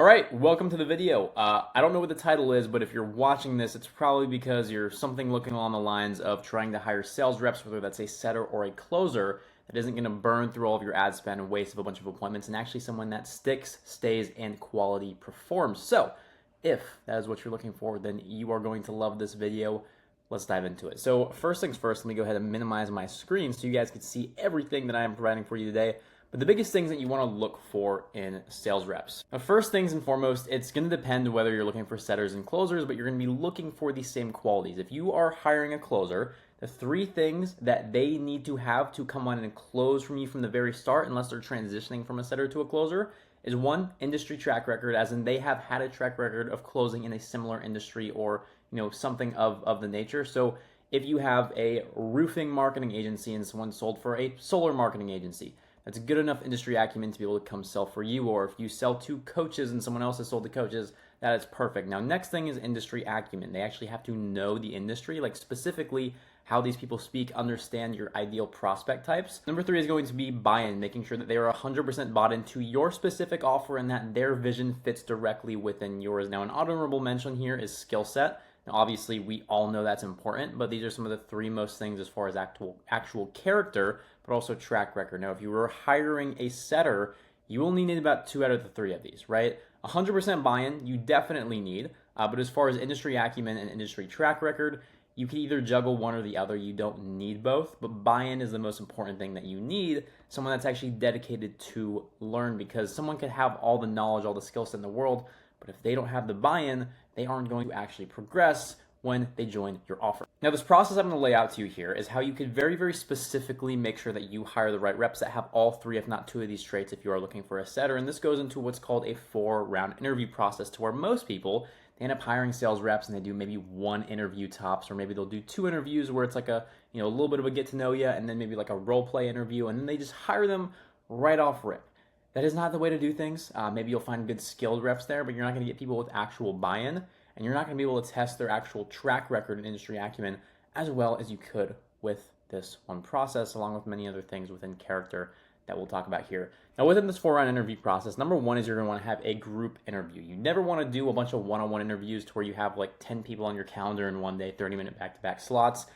All right, welcome to the video. I don't know what the title is, but if you're watching this, it's probably because you're something looking along the lines of trying to hire sales reps, whether that's a setter or a closer, that isn't going to burn through all of your ad spend and waste of a bunch of appointments, and actually someone that sticks, stays, and quality performs. So, if that is what you're looking for, then you are going to love this video. Let's dive into it. So, first things first, let me go ahead and minimize my screen so you guys can see everything that I am providing for you today. But the biggest things that you want to look for in sales reps. Now, first things and foremost, it's going to depend whether you're looking for setters and closers, but you're going to be looking for the same qualities. If you are hiring a closer, the three things that they need to have to come on and close from you from the very start, unless they're transitioning from a setter to a closer, is one, industry track record, as in they have had a track record of closing in a similar industry or something of the nature. So if you have a roofing marketing agency and someone sold for a solar marketing agency, that's good enough industry acumen to be able to come sell for you. Or if you sell to coaches and someone else has sold to coaches, that is perfect. Now, next thing is industry acumen. They actually have to know the industry, like specifically how these people speak, understand your ideal prospect types. Number three is going to be buy-in, making sure that they are 100% bought into your specific offer and that their vision fits directly within yours. Now, an honorable mention here is skill set. Now, obviously, we all know that's important, but these are some of the three most things as far as actual character, but also track record. Now, if you were hiring a setter, you will need about 2 out of the 3 of these, right? 100% buy-in, you definitely need, but as far as industry acumen and industry track record, you can either juggle one or the other. You don't need both, but buy-in is the most important thing that you need. Someone that's actually dedicated to learn, because someone could have all the knowledge, all the skill set in the world, but if they don't have the buy-in, they aren't going to actually progress when they join your offer. Now, this process I'm going to lay out to you here is how you could very, very specifically make sure that you hire the right reps that have all 3, if not 2 of these traits if you are looking for a setter. And this goes into what's called a 4-round interview process, to where most people, they end up hiring sales reps and they do maybe 1 interview tops, or maybe they'll do 2 interviews where it's like a little bit of a get to know you, and then maybe like a role play interview, and then they just hire them right off rip. That is not the way to do things. Maybe you'll find good skilled reps there, but you're not going to get people with actual buy-in, and you're not going to be able to test their actual track record and industry acumen as well as you could with this one process, along with many other things within character that we'll talk about here. Now, within this 4-round interview process, number 1 is you're going to want to have a group interview. You never want to do a bunch of one-on-one interviews to where you have like 10 people on your calendar in one day, 30-minute back-to-back slots.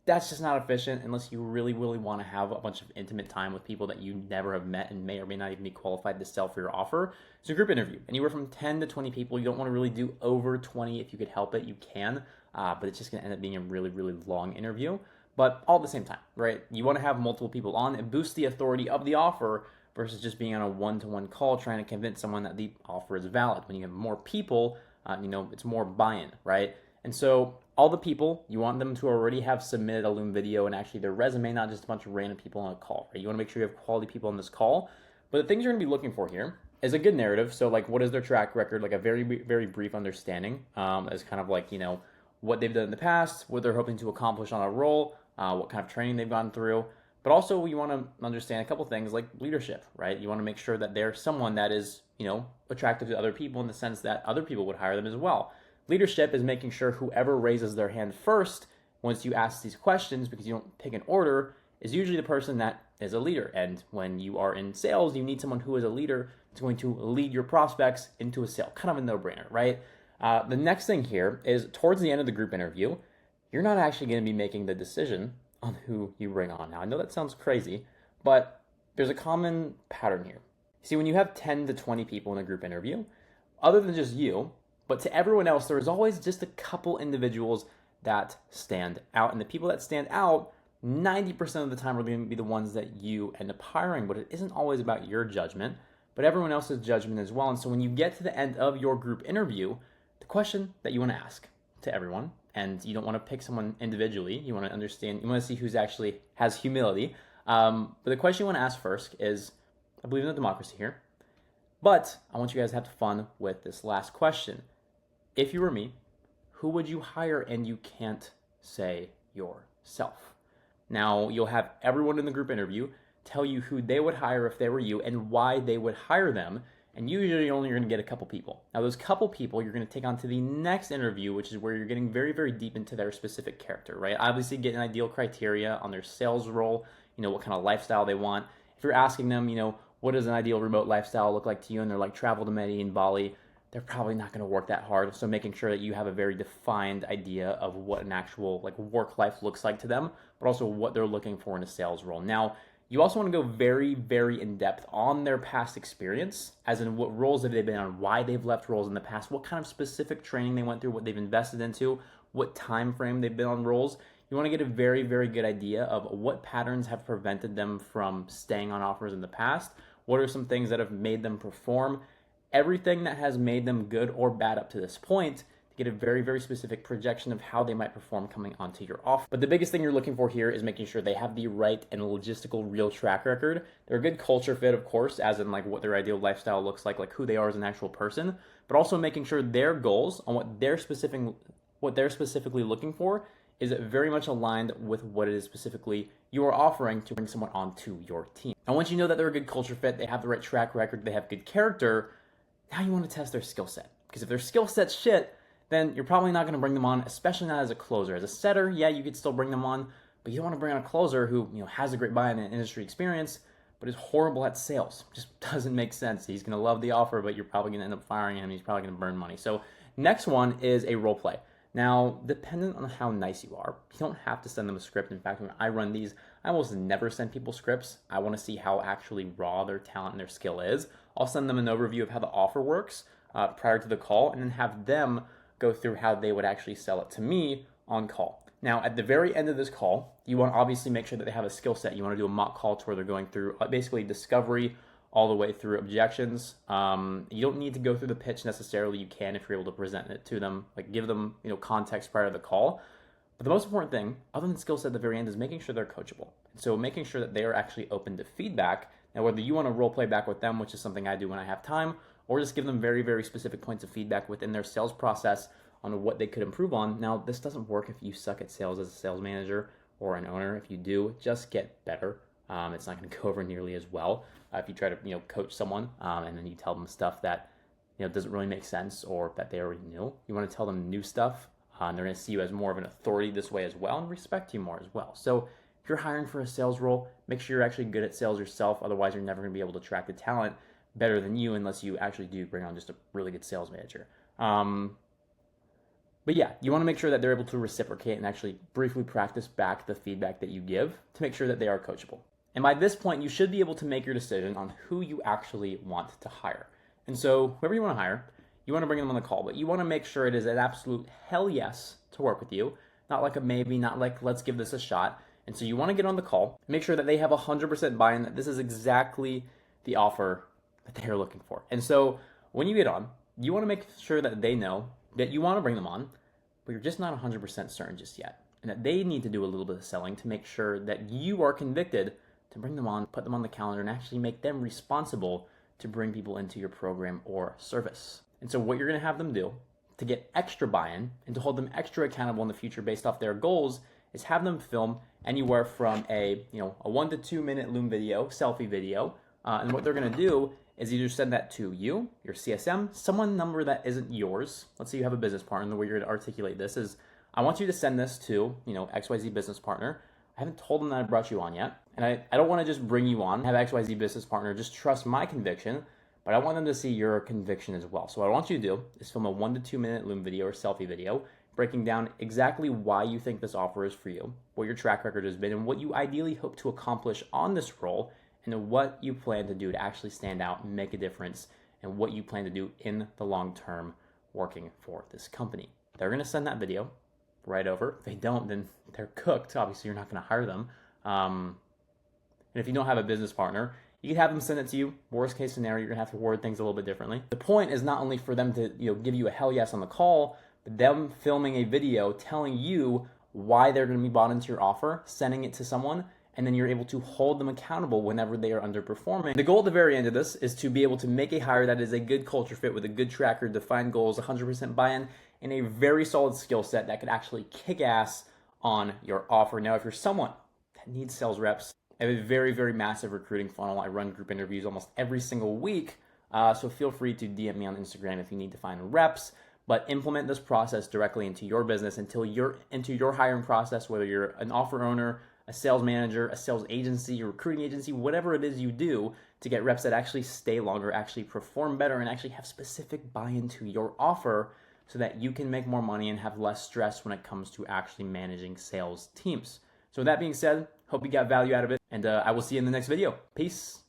That's just not efficient unless you really, really want to have a bunch of intimate time with people that you never have met and may or may not even be qualified to sell for your offer. So a group interview, anywhere from 10 to 20 people. You don't want to really do over 20. If you could help it, you can, but it's just going to end up being a really, really long interview. But all at the same time, right? You want to have multiple people on and boost the authority of the offer versus just being on a one-to-one call trying to convince someone that the offer is valid. When you have more people, it's more buy-in, right? And so all the people, you want them to already have submitted a Loom video and actually their resume, not just a bunch of random people on a call, right? You want to make sure you have quality people on this call. But the things you're going to be looking for here is a good narrative. So like, what is their track record? Like a very, very brief understanding as kind of like, what they've done in the past, what they're hoping to accomplish on a role, what kind of training they've gone through. But also you want to understand a couple things like leadership, right? You want to make sure that they're someone that is, attractive to other people in the sense that other people would hire them as well. Leadership is making sure whoever raises their hand first, once you ask these questions, because you don't pick an order, is usually the person that is a leader. And when you are in sales, you need someone who is a leader that's going to lead your prospects into a sale. Kind of a no-brainer, right? The next thing here is towards the end of the group interview, you're not actually going to be making the decision on who you bring on. Now, I know that sounds crazy, but there's a common pattern here. See, when you have 10 to 20 people in a group interview, other than just you, but to everyone else, there is always just a couple individuals that stand out. And the people that stand out, 90% of the time are going to be the ones that you end up hiring. But it isn't always about your judgment, but everyone else's judgment as well. And so when you get to the end of your group interview, the question that you want to ask to everyone, and you don't want to pick someone individually, you want to understand, you want to see who's actually has humility. But the question you want to ask first is, I believe in the democracy here, but I want you guys to have fun with this last question. If you were me, who would you hire? And you can't say yourself. Now, you'll have everyone in the group interview tell you who they would hire if they were you and why they would hire them. And usually only you're going to get a couple people. Now, those couple people you're going to take on to the next interview, which is where you're getting very, very deep into their specific character, right? Obviously, get an ideal criteria on their sales role, what kind of lifestyle they want. If you're asking them, what does an ideal remote lifestyle look like to you? And they're like, travel to Medellin, Bali. they're probably not going to work that hard. So making sure that you have a very defined idea of what an actual like work life looks like to them, but also what they're looking for in a sales role. Now, you also want to go very, very in depth on their past experience, as in what roles have they been on, why they've left roles in the past, what kind of specific training they went through, what they've invested into, what time frame they've been on roles. You want to get a very, very good idea of what patterns have prevented them from staying on offers in the past. What are some things that have made them perform? Everything that has made them good or bad up to this point, to get a very, very specific projection of how they might perform coming onto your offer. But the biggest thing you're looking for here is making sure they have the right and logistical real track record. They're a good culture fit, of course, as in like what their ideal lifestyle looks like who they are as an actual person, but also making sure their goals on what they're specifically looking for is very much aligned with what it is specifically you are offering to bring someone onto your team. And once you know that they're a good culture fit, they have the right track record, they have good character, now you want to test their skill set. Because if their skill set's shit, then you're probably not going to bring them on, especially not as a closer. As a setter, yeah, you could still bring them on, but you don't want to bring on a closer who has a great buy-in and industry experience, but is horrible at sales. Just doesn't make sense. He's going to love the offer, but you're probably going to end up firing him. He's probably going to burn money. So next one is a role play. Now, dependent on how nice you are, you don't have to send them a script. In fact, when I run these, I almost never send people scripts. I want to see how actually raw their talent and their skill is. I'll send them an overview of how the offer works prior to the call, and then have them go through how they would actually sell it to me on call. Now, at the very end of this call, you want to obviously make sure that they have a skill set. You want to do a mock call to where they're going through basically discovery all the way through objections. You don't need to go through the pitch necessarily. You can if you're able to present it to them, like give them context prior to the call. But the most important thing, other than skill set at the very end, is making sure they're coachable. So making sure that they are actually open to feedback. Now, whether you want to role play back with them, which is something I do when I have time, or just give them very, very specific points of feedback within their sales process on what they could improve on. Now, this doesn't work if you suck at sales as a sales manager or an owner. If you do, just get better. It's not going to go over nearly as well if you try to coach someone and then you tell them stuff that doesn't really make sense or that they already knew. You want to tell them new stuff. And they're going to see you as more of an authority this way as well and respect you more as well. So if you're hiring for a sales role, make sure you're actually good at sales yourself. Otherwise, you're never going to be able to attract the talent better than you unless you actually do bring on just a really good sales manager. But yeah, you want to make sure that they're able to reciprocate and actually briefly practice back the feedback that you give to make sure that they are coachable. And by this point, you should be able to make your decision on who you actually want to hire. And so whoever you want to hire, you want to bring them on the call, but you want to make sure it is an absolute hell yes to work with you. Not like a maybe, not like let's give this a shot. And so you want to get on the call, make sure that they have 100% buy-in that this is exactly the offer that they're looking for. And so when you get on, you want to make sure that they know that you want to bring them on, but you're just not 100% certain just yet. And that they need to do a little bit of selling to make sure that you are convicted to bring them on, put them on the calendar, and actually make them responsible to bring people into your program or service. And so what you're going to have them do to get extra buy-in and to hold them extra accountable in the future based off their goals is have them film anywhere from a 1 to 2 minute Loom video, selfie video. And what they're going to do is either send that to you, your CSM, someone number that isn't yours. Let's say you have a business partner. The way you're going to articulate this is, I want you to send this to, XYZ business partner. I haven't told them that I brought you on yet. And I don't want to just bring you on, have XYZ business partner, just trust my conviction, but I want them to see your conviction as well. So what I want you to do is film a 1 to 2 minute Loom video or selfie video, breaking down exactly why you think this offer is for you, what your track record has been, and what you ideally hope to accomplish on this role, and what you plan to do to actually stand out and make a difference, and what you plan to do in the long term working for this company. They're going to send that video right over. If they don't, then they're cooked. Obviously, you're not going to hire them. And if you don't have a business partner, you can have them send it to you. Worst case scenario, you're going to have to word things a little bit differently. The point is not only for them to give you a hell yes on the call, but them filming a video telling you why they're going to be bought into your offer, sending it to someone, and then you're able to hold them accountable whenever they are underperforming. The goal at the very end of this is to be able to make a hire that is a good culture fit with a good tracker, defined goals, 100% buy-in, and a very solid skill set that could actually kick ass on your offer. Now, if you're someone that needs sales reps, I have a very, very massive recruiting funnel. I run group interviews almost every single week. So feel free to DM me on Instagram if you need to find reps, but implement this process directly into your business until you're into your hiring process, whether you're an offer owner, a sales manager, a sales agency, a recruiting agency, whatever it is you do to get reps that actually stay longer, actually perform better, and actually have specific buy-in to your offer so that you can make more money and have less stress when it comes to actually managing sales teams. So with that being said, hope you got value out of it, and I will see you in the next video. Peace.